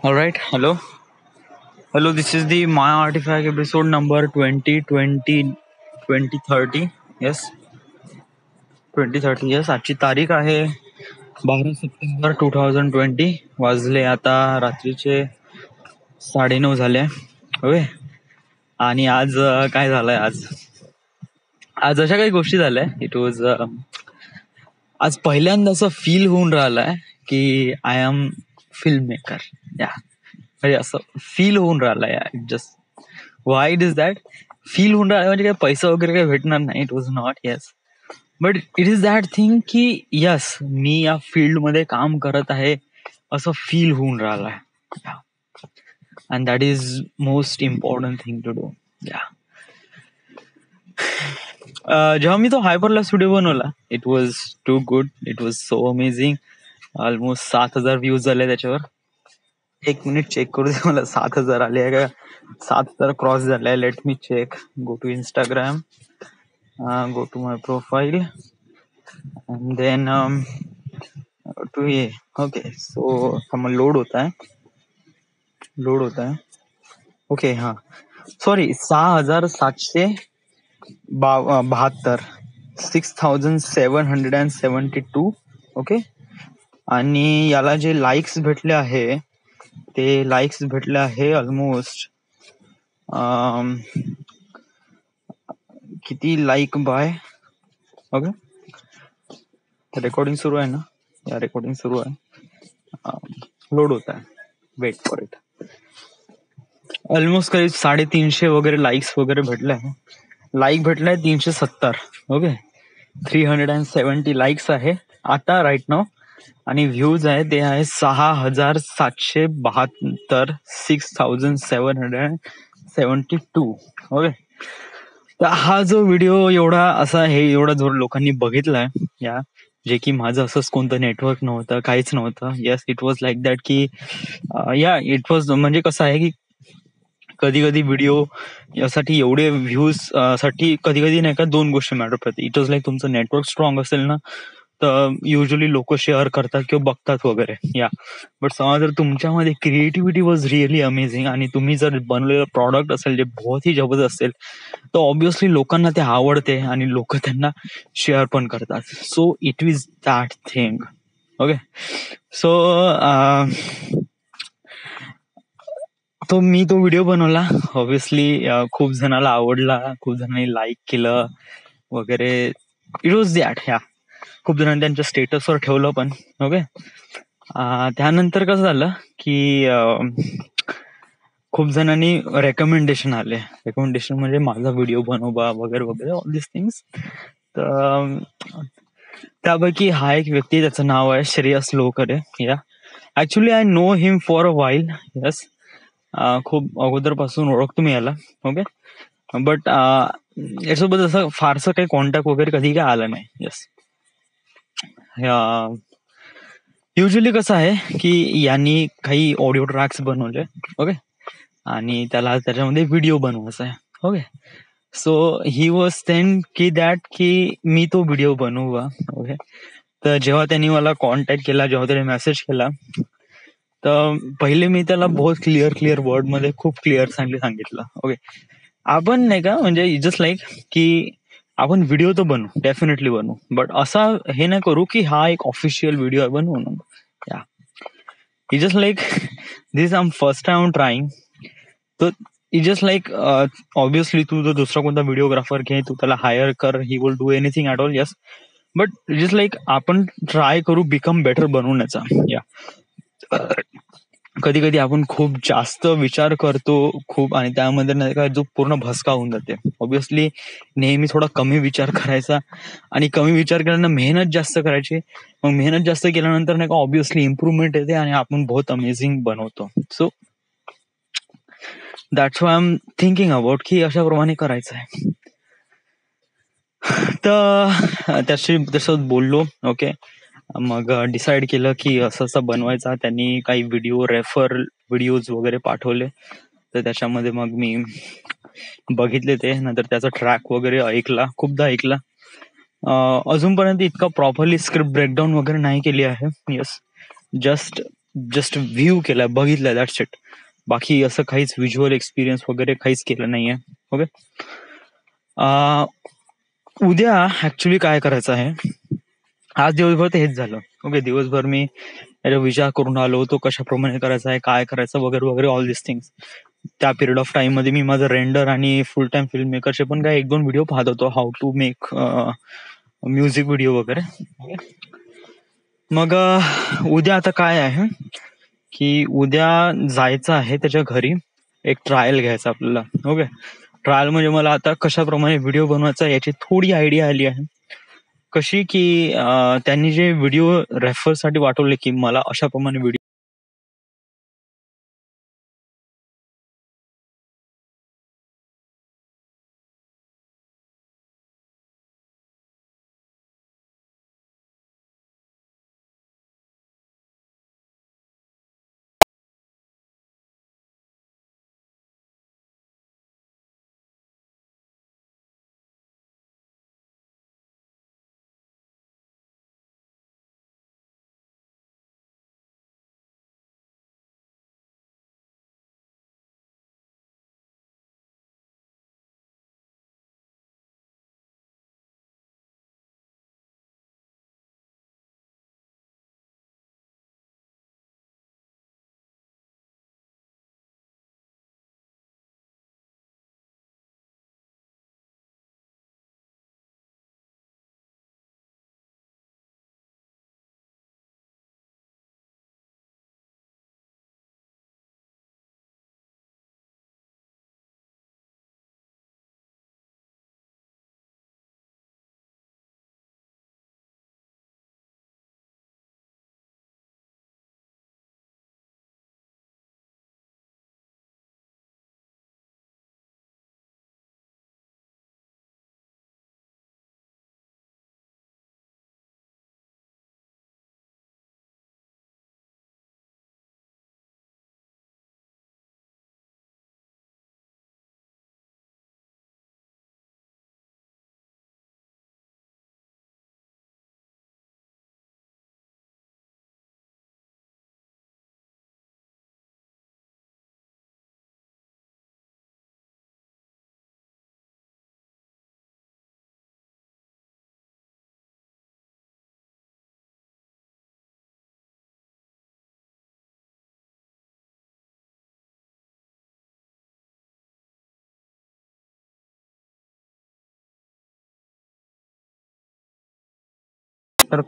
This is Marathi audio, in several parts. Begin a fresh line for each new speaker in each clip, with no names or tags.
All right. Hello. Hello. This is the My Artifact episode number 2020 Yes. 2030. Yes. आजची तारीख आहे 12 सप्टेंबर 2020. वाजले आता रात्रीचे 9:30 झाले. ओके. आणि आज काय झालंय आज आज अशा काही गोष्टी झाल्या. इट वॉज आज पहिल्यांदा असं फील होऊन राहिलंय की आय एम फिल्म मेकर. या म्हणजे असं फील होऊन राहिलंय. Just why it is that feel होऊन राहिलं म्हणजे काय पैसा वगैरे काही भेटणार नाही. It was not. Yes, but it is that thing की यस मी या फील्ड मध्ये काम करत आहे असं फील होऊन राहिलंय. And that is most important thing to do. Yeah जेव्हा मी तो हायपरलॅप्स व्हिडिओ बनवला it was too good. It was so amazing. Almost 7,000 views झाले त्याच्यावर. 1 मिनिट चेक करू दे मला 7,000 आले आहे का 7,000 क्रॉस झाले. Let me check. Go to Instagram, go to my profile and then to ये. ओके, सो लोड होता है. ओके. हाँ, सॉरी, 6,772 6,772. ओके. आणि याला जे लाईक्स भेटले आहे ते लाईक्स भेटले आहे ऑलमोस्ट किती लाईक बाय. ओके, रेकॉर्डिंग सुरू आहे ना. या रेकॉर्डिंग सुरू आहे. लोड होता है. Weight for it. ऑलमोस्ट करीब 350 वगैरे लाईक्स वगैरे भेटले आहे. लाईक भेटलाय 370. ओके, 370 लाईक्स आहे आता राईट नाव. आणि व्ह्यूज आहे ते आहे 6,772 6,772. ओके. तर हा जो व्हिडिओ एवढा जो लोकांनी बघितलाय, या जे की माझं असंच कोणतं नेटवर्क नव्हतं, काहीच नव्हतं. Yes, it was like that की या इट वॉज म्हणजे कसं आहे की कधी कधी व्हिडिओ यासाठी एवढे व्ह्यूज साठी कधी कधी नाही का 2 गोष्टी मॅटर करतात. इट वॉज लाईक तुमचं नेटवर्क स्ट्रॉंग असेल ना तर युजली लोक शेअर करतात किंवा बघतात वगैरे. या बट समजा जर तुमच्यामध्ये क्रिएटिव्हिटी वॉज रिअली अमेझिंग आणि तुम्ही जर बनवलेलं प्रॉडक्ट असेल जे बहुत ही जबरदस्त असेल तर ऑब्विसली लोकांना ते आवडते आणि लोक त्यांना शेअर पण करतात. So it is that thing. Okay. So तो मी तो व्हिडिओ बनवला. ऑब्विसली खूप जणाला आवडला, खूप जणांनी लाईक केलं वगैरे. It was that. ह्या खूप जणांनी त्यांच्या स्टेटसवर ठेवलं पण. ओके. त्यानंतर कसं झालं की खूप जणांनी रेकमेंडेशन आले. रेकमेंडेशन म्हणजे माझा व्हिडिओ बनवा वगैरे वगैरे ऑल दिस थिंग्स. तर त्यापैकी हा एक व्यक्ती, त्याचं नाव आहे श्रेयस लोकरे. या actually I know him for a while. Yes, खूप अगोदरपासून ओळखतो मी याला. ओके. बट यासोबत असं फारसं काही कॉन्टॅक्ट वगैरे कधी काय आलं नाही. येस, युजली कसं आहे की यांनी काही ऑडिओ ट्रॅक्स बनवले. ओके. आणि त्याला त्याच्यामध्ये व्हिडिओ बनवायचा आहे. Okay. So he was then की दॅट की मी तो व्हिडिओ बनवू. ओके. तर जेव्हा त्यांनी मला कॉन्टॅक्ट केला, जेव्हा त्याने मेसेज केला तर पहिले मी त्याला बहुत क्लिअर वर्ड मध्ये खूप क्लिअर सांगितलं. ओके, आपण नाही का म्हणजे जस्ट लाईक की आपण व्हिडिओ तर बनवू, डेफिनेटली बनवू, बट असा हे नाही करू की हा एक ऑफिशियल व्हिडिओ आहे बनवू ना. Yeah it just like this I am first time trying. तर इट जस्ट लाईक ऑब्विसली तू जर दुसरा कोणता व्हिडिओग्राफर घे, तू त्याला हायर कर, he will do anything at all. Yes, but just like आपण ट्राय करू बिकम बेटर बनवण्याचा. या कधी कधी आपण खूप जास्त विचार करतो खूप, आणि त्यामध्ये नाही का जो पूर्ण भस्का होऊन जाते. ऑब्विसली नेहमी थोडा कमी विचार करायचा, आणि कमी विचार केल्यानं मेहनत जास्त करायची. मग मेहनत जास्त केल्यानंतर नाही का ऑब्विसली इम्प्रुव्हमेंट येते आणि आपण बहुत अमेझिंग बनवतो. So that's why I am thinking about की अशा प्रमाणे करायचं आहे. तर त्यासोबत बोललो. ओके. मग डिसाईड केलं की असं असं बनवायचा. त्यांनी काही व्हिडिओज वगैरे पाठवले, तर त्याच्यामध्ये मग मी बघितले ते. नंतर त्याचा ट्रॅक वगैरे ऐकला, खूपदा ऐकला. अजूनपर्यंत इतका प्रॉपरली स्क्रिप्ट ब्रेकडाऊन वगैरे नाही केली आहे. येस, जस्ट जस्ट व्ह्यू केलाय, बघितलंय, दॅट्स इट. बाकी असं काहीच व्हिज्युअल एक्सपिरियन्स वगैरे काहीच केलं नाहीये. ओके. उद्या ऍक्च्युली काय करायचं आहे, आज दिवसभर तर हेच झालं. ओके, दिवसभर मी याचा विचार करून आलो, तो कशाप्रमाणे करायचा आहे, काय करायचं वगैरे वगैरे, ऑल दिस थिंग्स. त्या पिरियड ऑफ टाइम मध्ये मी माझं रेंडर आणि फुल टाइम फिल्म मेकरचे पण काय 1-2 व्हिडिओ पाहत होतो, how to make music video वगैरे. मग उद्या आता काय आहे की उद्या जायचं आहे त्याच्या घरी, एक ट्रायल घ्यायचा आपल्याला. ओके, ट्रायल म्हणजे मला आता कशाप्रमाणे व्हिडिओ बनवायचा याची थोडी आयडिया आली आहे. कशी की त्यांनी जे व्हिडिओ रेफर साठी पाठवले की मला अशाप्रमाणे व्हिडिओ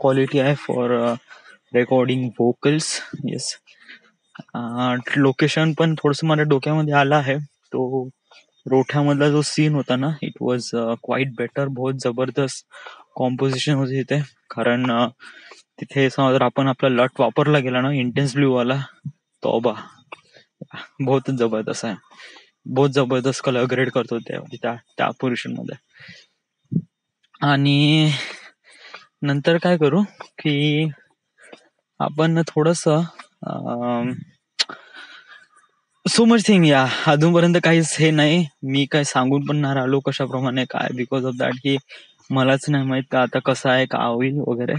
क्वालिटी आहे फॉर रेकॉर्डिंग व्होकल्स. येस, लोकेशन पण थोडस माझ्या डोक्यामध्ये आलं आहे. तो रोठ्यामधला जो सीन होता ना, इट वॉज क्वाईट बेटर. बहुत जबरदस्त कॉम्पोजिशन होती तिथे. कारण तिथे समजा आपण आपला लट वापरला गेला ना, इंटेन्स ब्ल्यू वाला, तोबा, बहुत जबरदस्त आहे. बहुत जबरदस्त कलर ग्रेड करतो त्या पोझिशन मध्ये. आणि नंतर काय करू की आपण थोडस सो मच थिंग या, अजूनपर्यंत काहीच हे नाही, मी काय सांगून पण नाही राहिलो कशाप्रमाणे काय, बिकॉज ऑफ दॅट की मलाच नाही माहित का आता कसं आहे, का होईल वगैरे.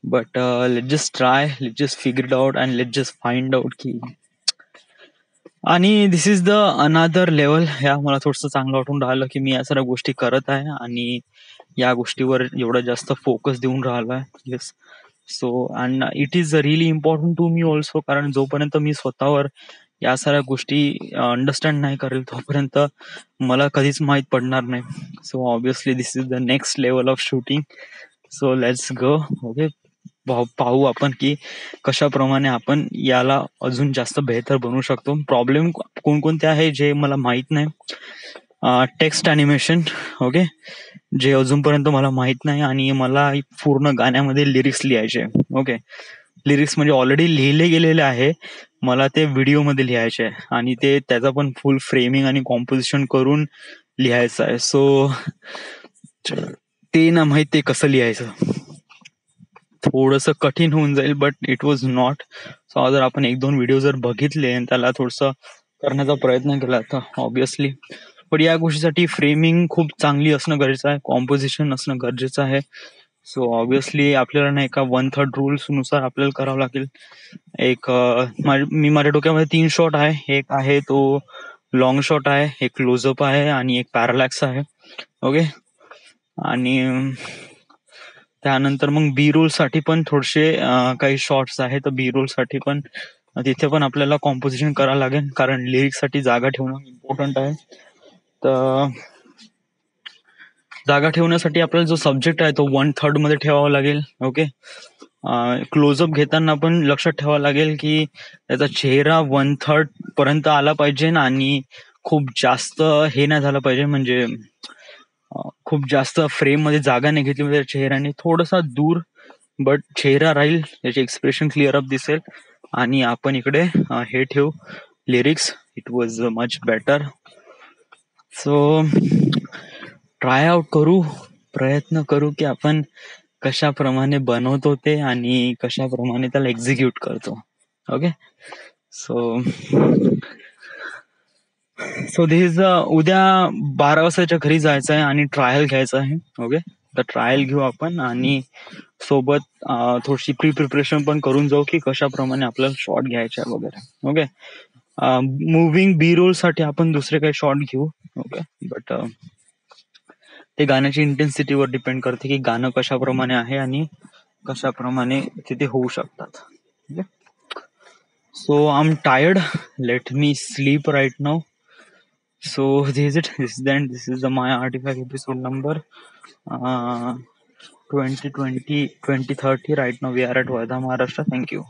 But let just try, let just figure it out and let just find out की. आणि दिस इज द अनादर लेवल. या मला थोडस चांगलं वाटून राहिलं की मी या सर्व गोष्टी करत आहे आणि या गोष्टीवर एवढं जास्त फोकस देऊन राहिलोय. Yes, so and it is really important to me also, कारण जोपर्यंत मी स्वतःवर या साऱ्या गोष्टी अंडरस्टँड नाही करेल तोपर्यंत मला कधीच माहीत पडणार नाही. So obviously this is the next level of shooting. So let's go. Okay, पाहू आपण की कशाप्रमाणे आपण याला अजून जास्त बेहतर बनवू शकतो. प्रॉब्लेम कोणकोणते आहे जे मला माहित नाही. टेक्स्ट अॅनिमेशन, ओके, जे अजूनपर्यंत मला माहित नाही. आणि मला पूर्ण गाण्यामध्ये लिरिक्स लिहायचे. ओके, लिरिक्स म्हणजे ऑलरेडी लिहिले गेलेले आहे, मला ते व्हिडिओ मध्ये लिहायचे आहे आणि ते त्याचा पण फुल फ्रेमिंग आणि कॉम्पोजिशन करून लिहायचं आहे. सो ते ना माहित ते कसं लिहायचं, थोडस कठीण होऊन जाईल, but it was not. So जर आपण 1-2 व्हिडिओ जर बघितले आणि त्याला थोडस करण्याचा प्रयत्न केला तर ऑब्विसली. पण या गोष्टीसाठी फ्रेमिंग खूप चांगली असणं गरजेचं आहे, कॉम्पोजिशन असणं गरजेचं आहे. सो ऑब्विसली आपल्याला नाही का 1/3 रुल्स नुसार आपल्याला करावं लागेल. एक माझ्या डोक्यामध्ये 3 शॉट आहे. एक आहे तो लॉंग शॉट आहे, एक क्लोजअप आहे आणि एक पॅरालॅक्स आहे. ओके. आणि त्यानंतर मग बी रोल साठी पण थोडेसे काही शॉर्ट्स आहेत. तर बी रोल साठी पण तिथे पण आपल्याला कॉम्पोजिशन करावं लागेल, कारण लिरिक्स साठी जागा ठेवणं इम्पॉर्टंट आहे. तर जागा ठेवण्यासाठी आपल्याला जो सब्जेक्ट आहे तो 1/3 मध्ये ठेवावा लागेल. ओके. क्लोजअप घेताना पण लक्षात ठेवावं लागेल की त्याचा चेहरा 1/3 पर्यंत आला पाहिजे आणि खूप जास्त हे नाही झालं पाहिजे, म्हणजे खूप जास्त फ्रेम मध्ये जागा नाही घेतली म्हणजे चेहऱ्याने थोडासा दूर, बट चेहरा राहील, त्याचे एक्सप्रेशन क्लिअर अप दिसेल. आणि आपण इकडे हे ठेवू lyrics. It was much better. So try out करू, प्रयत्न करू की आपण कशाप्रमाणे बनवतो ते आणि कशाप्रमाणे त्याला एक्झिक्यूट करतो. ओके. सो दिस उद्या 12 वाजताच्या घरी जायचं आहे आणि ट्रायल घ्यायचं आहे. ओके. तर ट्रायल घेऊ आपण आणि सोबत थोडीशी प्रिपरेशन पण करून जाऊ की कशाप्रमाणे आपल्याला शॉट घ्यायचा वगैरे. ओके. मुव्हिंग बी रोल साठी आपण दुसरे काही शॉट घेऊ. ओके. बट ते गाण्याची इंटेन्सिटीवर डिपेंड करते की गाणं कशाप्रमाणे आहे आणि कशाप्रमाणे तिथे होऊ शकतात. Okay. So I am tired, let me sleep right now. So this is it. This is the Maya Artifact episode number 2020 2030. Right now we are at Wardha, Maharashtra. Thank you.